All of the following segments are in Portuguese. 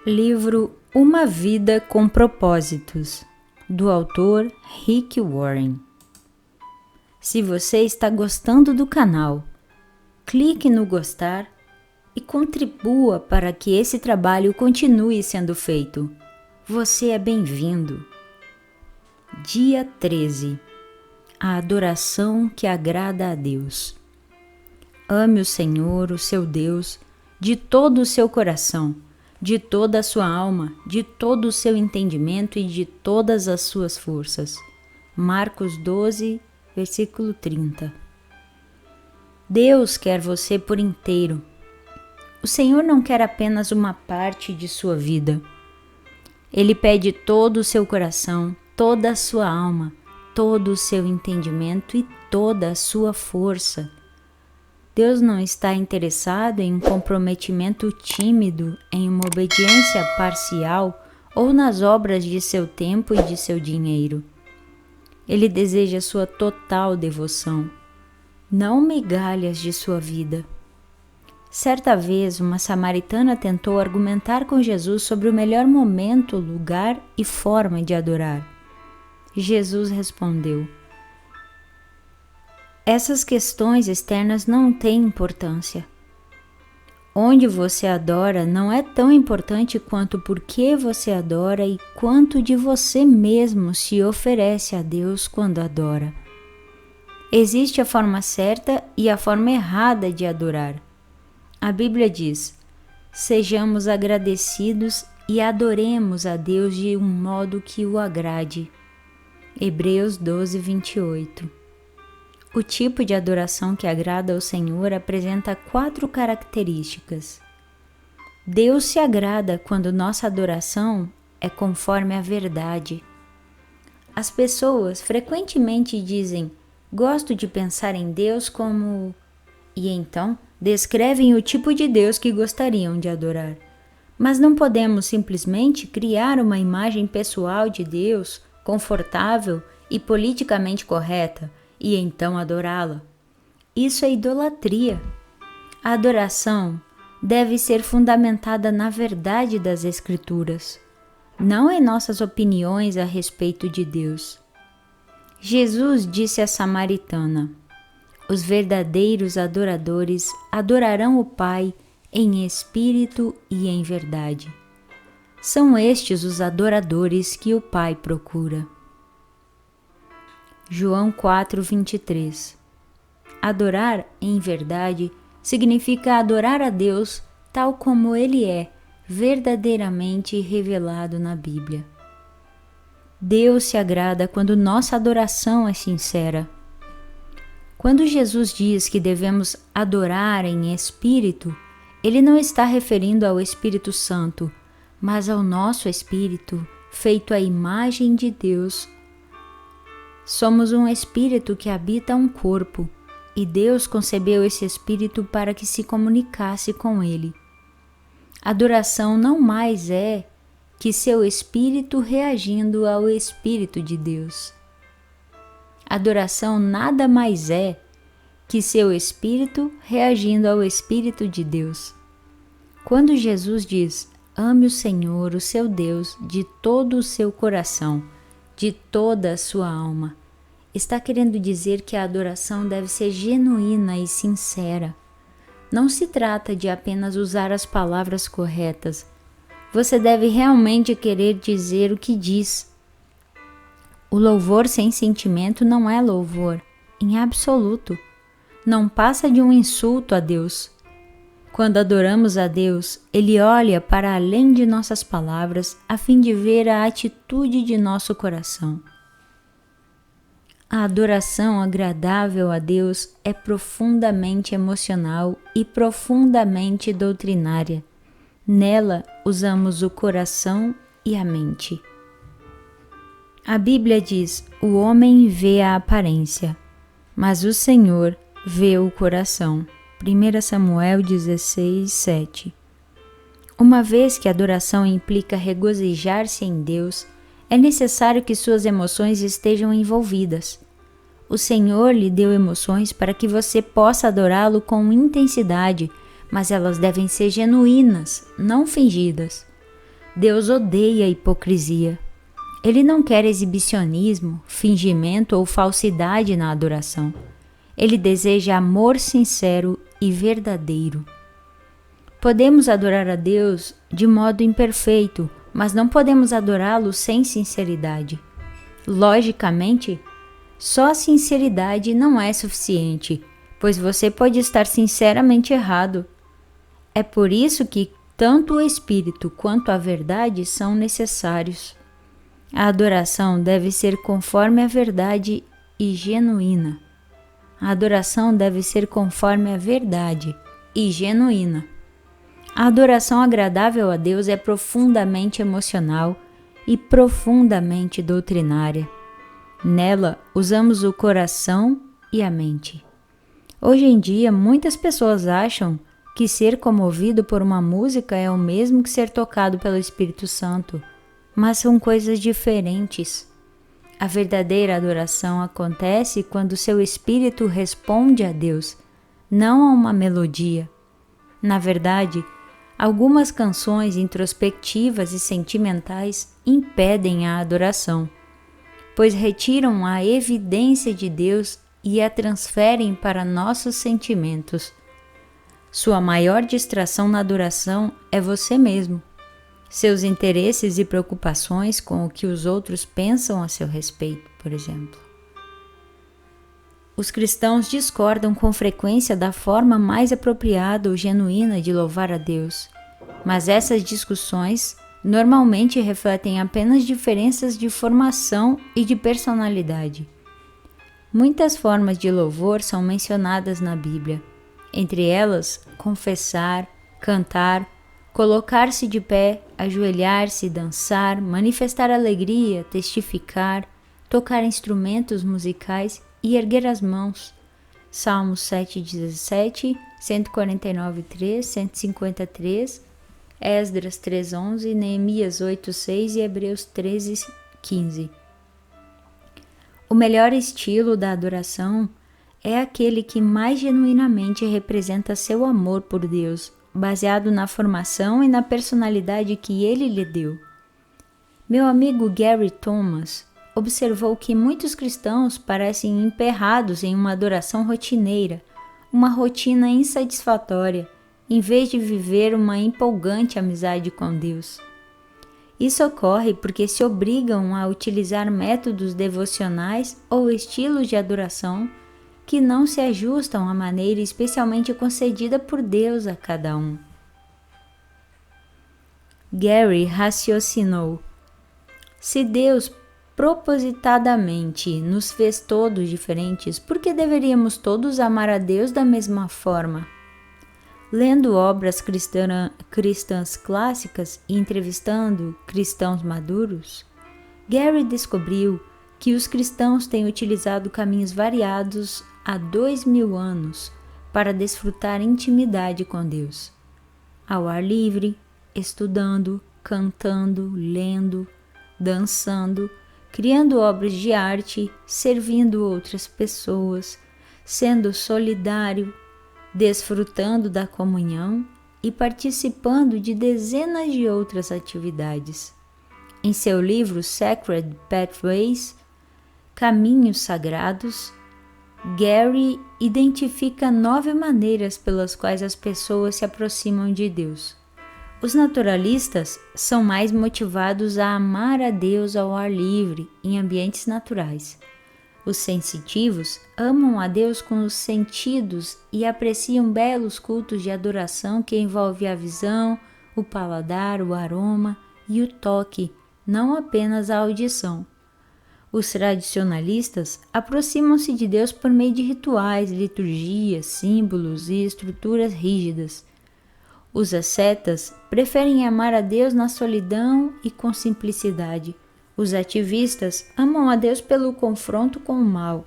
Livro Uma Vida com Propósitos, do autor Rick Warren. Se você está gostando do canal, clique no gostar e contribua para que esse trabalho continue sendo feito. Você é bem-vindo. Dia 13. A adoração que agrada a Deus. Ame o Senhor, o seu Deus, de todo o seu coração, de toda a sua alma, de todo o seu entendimento e de todas as suas forças. Marcos 12, versículo 30. Deus quer você por inteiro. O Senhor não quer apenas uma parte de sua vida. Ele pede todo o seu coração, toda a sua alma, todo o seu entendimento e toda a sua força. Deus não está interessado em um comprometimento tímido, em uma obediência parcial ou nas obras de seu tempo e de seu dinheiro. Ele deseja sua total devoção, não migalhas de sua vida. Certa vez, uma samaritana tentou argumentar com Jesus sobre o melhor momento, lugar e forma de adorar. Jesus respondeu: essas questões externas não têm importância. Onde você adora não é tão importante quanto por que você adora e quanto de você mesmo se oferece a Deus quando adora. Existe a forma certa e a forma errada de adorar. A Bíblia diz: sejamos agradecidos e adoremos a Deus de um modo que o agrade. Hebreus 12, 28. O tipo de adoração que agrada ao Senhor apresenta 4 características. Deus se agrada quando nossa adoração é conforme a verdade. As pessoas frequentemente dizem: gosto de pensar em Deus como... E então descrevem o tipo de Deus que gostariam de adorar. Mas não podemos simplesmente criar uma imagem pessoal de Deus, confortável e politicamente correta, e então adorá-la. Isso é idolatria. A adoração deve ser fundamentada na verdade das Escrituras, não em nossas opiniões a respeito de Deus. Jesus disse à samaritana: os verdadeiros adoradores adorarão o Pai em espírito e em verdade. São estes os adoradores que o Pai procura. João 4, 23. Adorar em verdade significa adorar a Deus tal como Ele é, verdadeiramente revelado na Bíblia. Deus se agrada quando nossa adoração é sincera. Quando Jesus diz que devemos adorar em espírito, Ele não está referindo ao Espírito Santo, mas ao nosso espírito, feito à imagem de Deus. Somos um espírito que habita um corpo, e Deus concebeu esse espírito para que se comunicasse com ele. Adoração não mais é que seu espírito reagindo ao Espírito de Deus. Adoração nada mais é que seu espírito reagindo ao Espírito de Deus. Quando Jesus diz: ame o Senhor, o seu Deus, de todo o seu coração, de toda a sua alma, está querendo dizer que a adoração deve ser genuína e sincera. Não se trata de apenas usar as palavras corretas. Você deve realmente querer dizer o que diz. O louvor sem sentimento não é louvor, em absoluto. Não passa de um insulto a Deus. Quando adoramos a Deus, Ele olha para além de nossas palavras a fim de ver a atitude de nosso coração. A adoração agradável a Deus é profundamente emocional e profundamente doutrinária. Nela usamos o coração e a mente. A Bíblia diz: o homem vê a aparência, mas o Senhor vê o coração. 1 Samuel 16, 7. Uma vez que a adoração implica regozijar-se em Deus, é necessário que suas emoções estejam envolvidas. O Senhor lhe deu emoções para que você possa adorá-lo com intensidade, mas elas devem ser genuínas, não fingidas. Deus odeia a hipocrisia. Ele não quer exibicionismo, fingimento ou falsidade na adoração. Ele deseja amor sincero e verdadeiro. Podemos adorar a Deus de modo imperfeito, mas não podemos adorá-lo sem sinceridade. Logicamente, só sinceridade não é suficiente, pois você pode estar sinceramente errado. É por isso que tanto o Espírito quanto a verdade são necessários. A adoração deve ser conforme a verdade e genuína. A adoração deve ser conforme a verdade e genuína. A adoração agradável a Deus é profundamente emocional e profundamente doutrinária. Nela, usamos o coração e a mente. Hoje em dia, muitas pessoas acham que ser comovido por uma música é o mesmo que ser tocado pelo Espírito Santo, mas são coisas diferentes. A verdadeira adoração acontece quando seu espírito responde a Deus, não a uma melodia. Na verdade, algumas canções introspectivas e sentimentais impedem a adoração, pois retiram a evidência de Deus e a transferem para nossos sentimentos. Sua maior distração na adoração é você mesmo, seus interesses e preocupações com o que os outros pensam a seu respeito, por exemplo. Os cristãos discordam com frequência da forma mais apropriada ou genuína de louvar a Deus, mas essas discussões normalmente refletem apenas diferenças de formação e de personalidade. Muitas formas de louvor são mencionadas na Bíblia, entre elas confessar, cantar, colocar-se de pé, ajoelhar-se, dançar, manifestar alegria, testificar, tocar instrumentos musicais e erguer as mãos. Salmos 7:17, 149:3, 153, Esdras 3:11, Neemias 8:6 e Hebreus 13:15. O melhor estilo da adoração é aquele que mais genuinamente representa seu amor por Deus, baseado na formação e na personalidade que Ele lhe deu. Meu amigo Gary Thomas observou que muitos cristãos parecem emperrados em uma adoração rotineira, uma rotina insatisfatória, em vez de viver uma empolgante amizade com Deus. Isso ocorre porque se obrigam a utilizar métodos devocionais ou estilos de adoração que não se ajustam à maneira especialmente concedida por Deus a cada um. Gary raciocinou: se Deus propositadamente nos fez todos diferentes, por que deveríamos todos amar a Deus da mesma forma? Lendo obras cristãs clássicas e entrevistando cristãos maduros, Gary descobriu que os cristãos têm utilizado caminhos variados há 2000 anos para desfrutar intimidade com Deus. Ao ar livre, estudando, cantando, lendo, dançando, criando obras de arte, servindo outras pessoas, sendo solidário, desfrutando da comunhão e participando de dezenas de outras atividades. Em seu livro Sacred Pathways, Caminhos Sagrados, Gary identifica 9 maneiras pelas quais as pessoas se aproximam de Deus. Os naturalistas são mais motivados a amar a Deus ao ar livre, em ambientes naturais. Os sensitivos amam a Deus com os sentidos e apreciam belos cultos de adoração que envolvem a visão, o paladar, o aroma e o toque, não apenas a audição. Os tradicionalistas aproximam-se de Deus por meio de rituais, liturgias, símbolos e estruturas rígidas. Os ascetas preferem amar a Deus na solidão e com simplicidade. Os ativistas amam a Deus pelo confronto com o mal,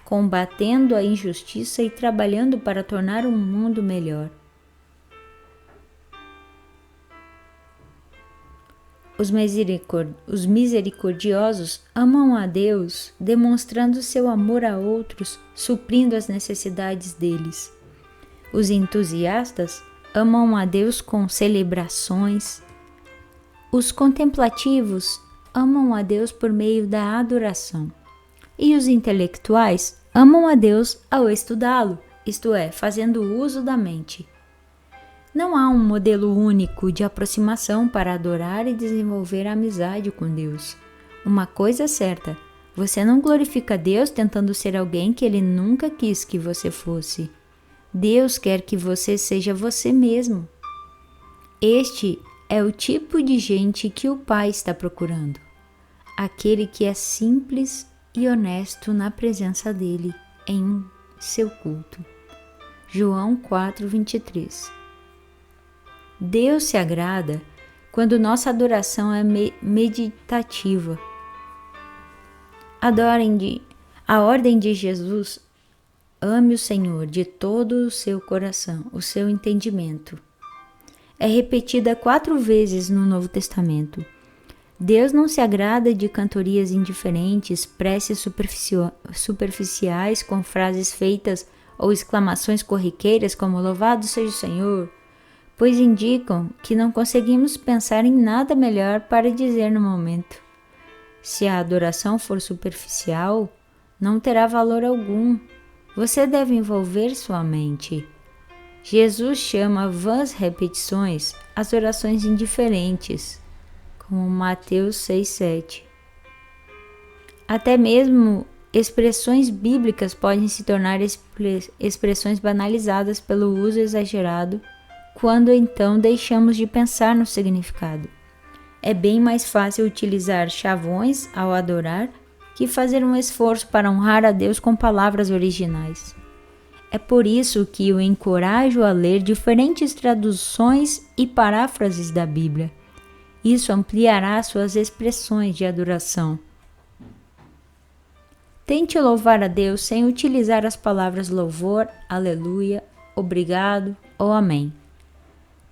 combatendo a injustiça e trabalhando para tornar o mundo melhor. Os misericordiosos amam a Deus, demonstrando seu amor a outros, suprindo as necessidades deles. Os entusiastas amam a Deus com celebrações. Os contemplativos amam a Deus por meio da adoração, e os intelectuais amam a Deus ao estudá-lo, isto é, fazendo uso da mente. Não há um modelo único de aproximação para adorar e desenvolver a amizade com Deus. Uma coisa é certa, você não glorifica Deus tentando ser alguém que Ele nunca quis que você fosse. Deus quer que você seja você mesmo. Este é o tipo de gente que o Pai está procurando. Aquele que é simples e honesto na presença dele em seu culto. João 4:23. Deus se agrada quando nossa adoração é meditativa. A ordem de Jesus: ame o Senhor de todo o seu coração, o seu entendimento, é repetida 4 vezes no Novo Testamento. Deus não se agrada de cantorias indiferentes, preces superficiais com frases feitas ou exclamações corriqueiras como louvado seja o Senhor, pois indicam que não conseguimos pensar em nada melhor para dizer no momento. Se a adoração for superficial, não terá valor algum. Você deve envolver sua mente. Jesus chama vãs repetições as orações indiferentes, como Mateus 6:7. Até mesmo expressões bíblicas podem se tornar expressões banalizadas pelo uso exagerado, quando então deixamos de pensar no significado. É bem mais fácil utilizar chavões ao adorar que fazer um esforço para honrar a Deus com palavras originais. É por isso que o encorajo a ler diferentes traduções e paráfrases da Bíblia. Isso ampliará suas expressões de adoração. Tente louvar a Deus sem utilizar as palavras louvor, aleluia, obrigado ou amém.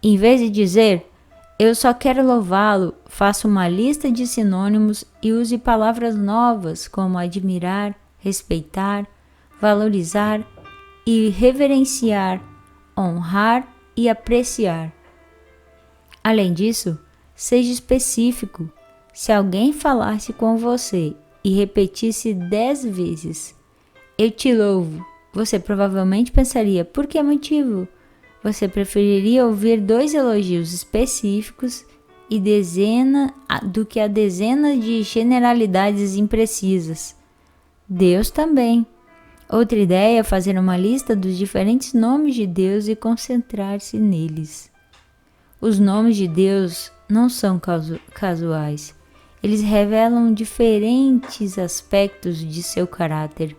Em vez de dizer, eu só quero louvá-lo, faça uma lista de sinônimos e use palavras novas como admirar, respeitar, valorizar e reverenciar, honrar e apreciar. Além disso, seja específico. Se alguém falasse com você e repetisse 10 vezes, eu te louvo, você provavelmente pensaria, por que motivo? Você preferiria ouvir 2 elogios específicos do que a dezena de generalidades imprecisas. Deus também. Outra ideia é fazer uma lista dos diferentes nomes de Deus e concentrar-se neles. Os nomes de Deus não são casuais. Eles revelam diferentes aspectos de seu caráter.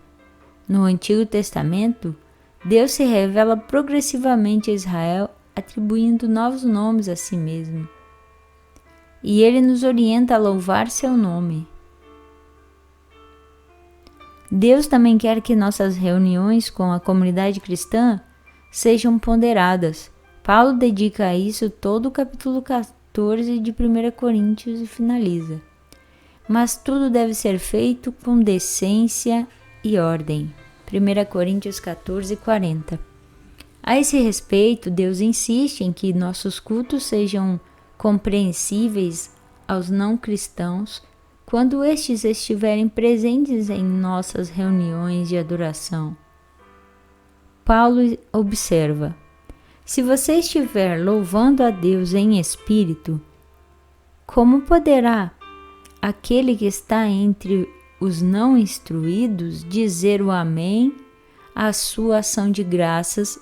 No Antigo Testamento, Deus se revela progressivamente a Israel, atribuindo novos nomes a si mesmo. E Ele nos orienta a louvar seu nome. Deus também quer que nossas reuniões com a comunidade cristã sejam ponderadas. Paulo dedica a isso todo o capítulo 14 de 1 Coríntios e finaliza. Mas tudo deve ser feito com decência e ordem. 1 Coríntios 14:40. A esse respeito, Deus insiste em que nossos cultos sejam compreensíveis aos não cristãos quando estes estiverem presentes em nossas reuniões de adoração. Paulo observa: se você estiver louvando a Deus em espírito, como poderá aquele que está entre os não instruídos dizer o amém à sua ação de graças,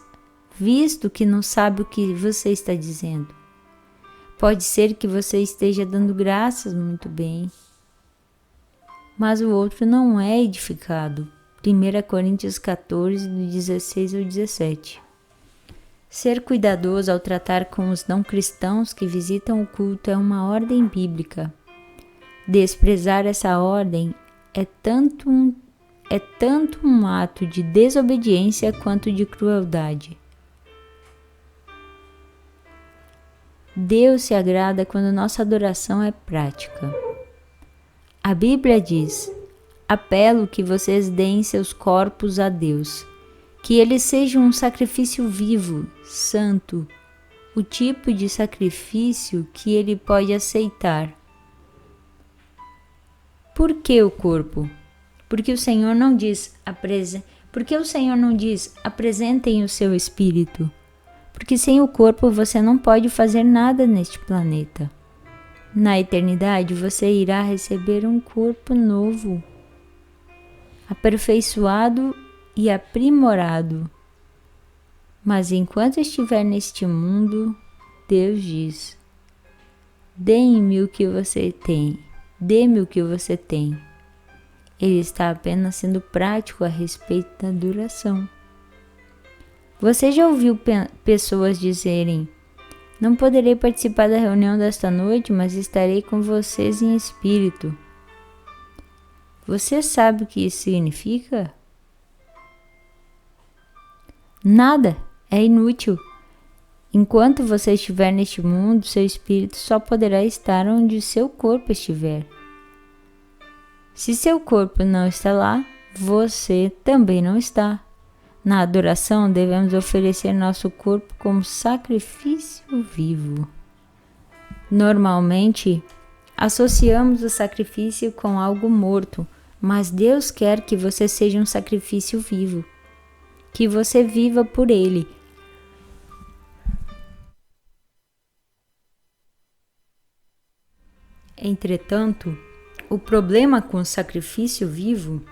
visto que não sabe o que você está dizendo? Pode ser que você esteja dando graças muito bem, mas o outro não é edificado. 1 Coríntios 14, do 16 ao 17. Ser cuidadoso ao tratar com os não cristãos que visitam o culto é uma ordem bíblica. Desprezar essa ordem é tanto um ato de desobediência quanto de crueldade. Deus se agrada quando nossa adoração é prática. A Bíblia diz: apelo que vocês deem seus corpos a Deus, que eles sejam um sacrifício vivo, santo, o tipo de sacrifício que ele pode aceitar. Por que o corpo? Porque o Senhor não diz apresentem o seu espírito. Porque sem o corpo você não pode fazer nada neste planeta. Na eternidade você irá receber um corpo novo, aperfeiçoado e aprimorado. Mas enquanto estiver neste mundo, Deus diz: dê-me o que você tem, dê-me o que você tem. Ele está apenas sendo prático a respeito da duração. Você já ouviu pessoas dizerem: não poderei participar da reunião desta noite, mas estarei com vocês em espírito. Você sabe o que isso significa? Nada, é inútil. Enquanto você estiver neste mundo, seu espírito só poderá estar onde seu corpo estiver. Se seu corpo não está lá, você também não está. Na adoração, devemos oferecer nosso corpo como sacrifício vivo. Normalmente, associamos o sacrifício com algo morto, mas Deus quer que você seja um sacrifício vivo, que você viva por Ele. Entretanto, o problema com o sacrifício vivo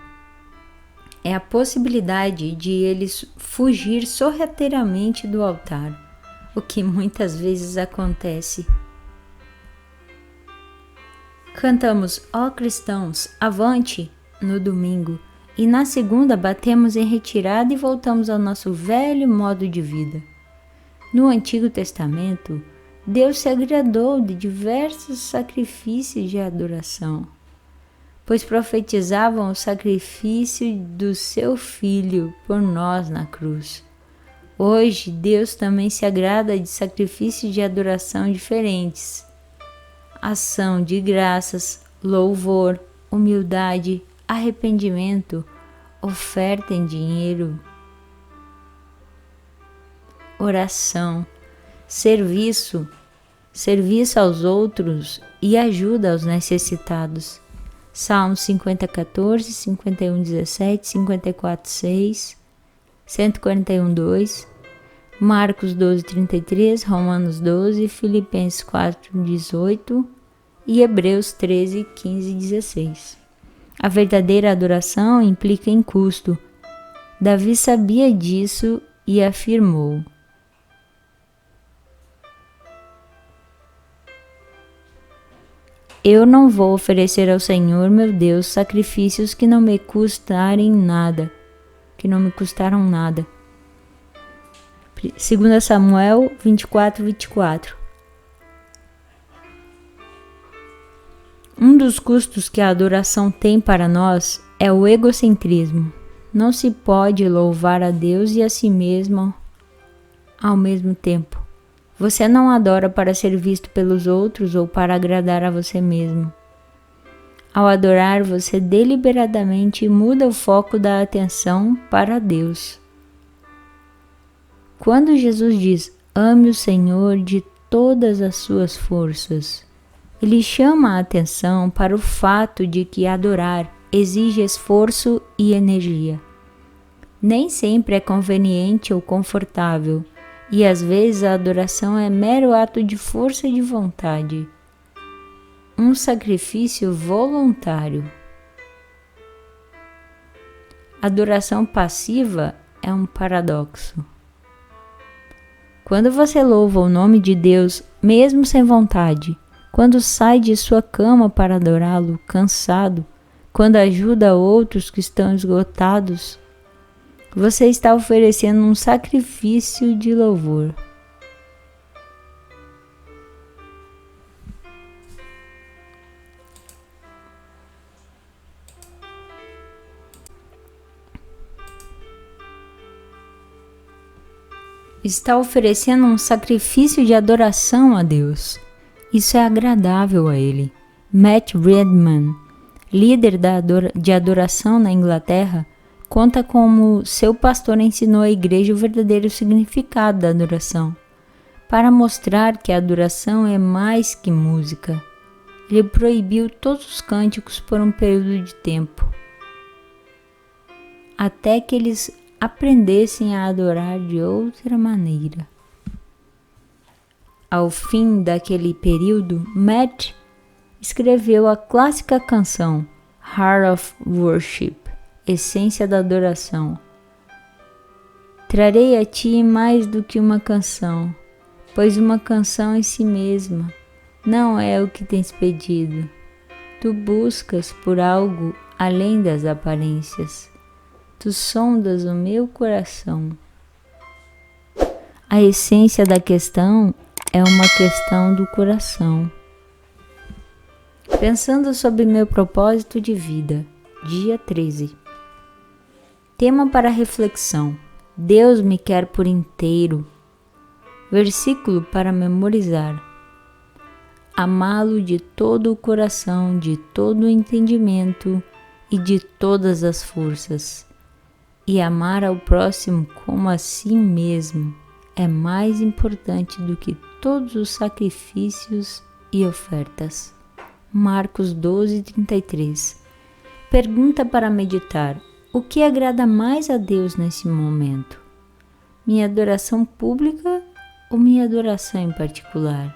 é a possibilidade de ele fugir sorrateiramente do altar, o que muitas vezes acontece. Cantamos "Ó cristãos, avante" no domingo e na segunda batemos em retirada e voltamos ao nosso velho modo de vida. No Antigo Testamento, Deus se agradou de diversos sacrifícios de adoração, pois profetizavam o sacrifício do seu Filho por nós na cruz. Hoje, Deus também se agrada de sacrifícios de adoração diferentes: ação de graças, louvor, humildade, arrependimento, oferta em dinheiro, oração, serviço aos outros e ajuda aos necessitados. Salmos 50:14, 51:17, 54:6, 141:2, Marcos 12:33, Romanos 12, Filipenses 4:18 e Hebreus 13:15-16. A verdadeira adoração implica em custo. Davi sabia disso e afirmou: eu não vou oferecer ao Senhor, meu Deus, sacrifícios que não me custaram nada. 2 Samuel 24:24. Um dos custos que a adoração tem para nós é o egocentrismo. Não se pode louvar a Deus e a si mesmo ao mesmo tempo. Você não adora para ser visto pelos outros ou para agradar a você mesmo. Ao adorar, você deliberadamente muda o foco da atenção para Deus. Quando Jesus diz: ame o Senhor de todas as suas forças, Ele chama a atenção para o fato de que adorar exige esforço e energia. Nem sempre é conveniente ou confortável, e às vezes a adoração é mero ato de força de vontade, um sacrifício voluntário. Adoração passiva é um paradoxo. Quando você louva o nome de Deus, mesmo sem vontade, quando sai de sua cama para adorá-lo, cansado, quando ajuda outros que estão esgotados, você está oferecendo um sacrifício de louvor. Está oferecendo um sacrifício de adoração a Deus. Isso é agradável a Ele. Matt Redman, líder de adoração na Inglaterra, conta como seu pastor ensinou à igreja o verdadeiro significado da adoração. Para mostrar que a adoração é mais que música, ele proibiu todos os cânticos por um período de tempo, até que eles aprendessem a adorar de outra maneira. Ao fim daquele período, Matt escreveu a clássica canção Heart of Worship, Essência da Adoração. Trarei a ti mais do que uma canção, pois uma canção em si mesma não é o que tens pedido. Tu buscas por algo além das aparências. Tu sondas o meu coração. A essência da questão é uma questão do coração. Pensando sobre meu propósito de vida, dia 13. Tema para reflexão: Deus me quer por inteiro. Versículo para memorizar: amá-lo de todo o coração, de todo o entendimento e de todas as forças, e amar ao próximo como a si mesmo é mais importante do que todos os sacrifícios e ofertas. Marcos 12:33. Pergunta para meditar: o que agrada mais a Deus nesse momento? Minha adoração pública ou minha adoração em particular?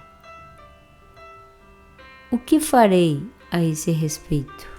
O que farei a esse respeito?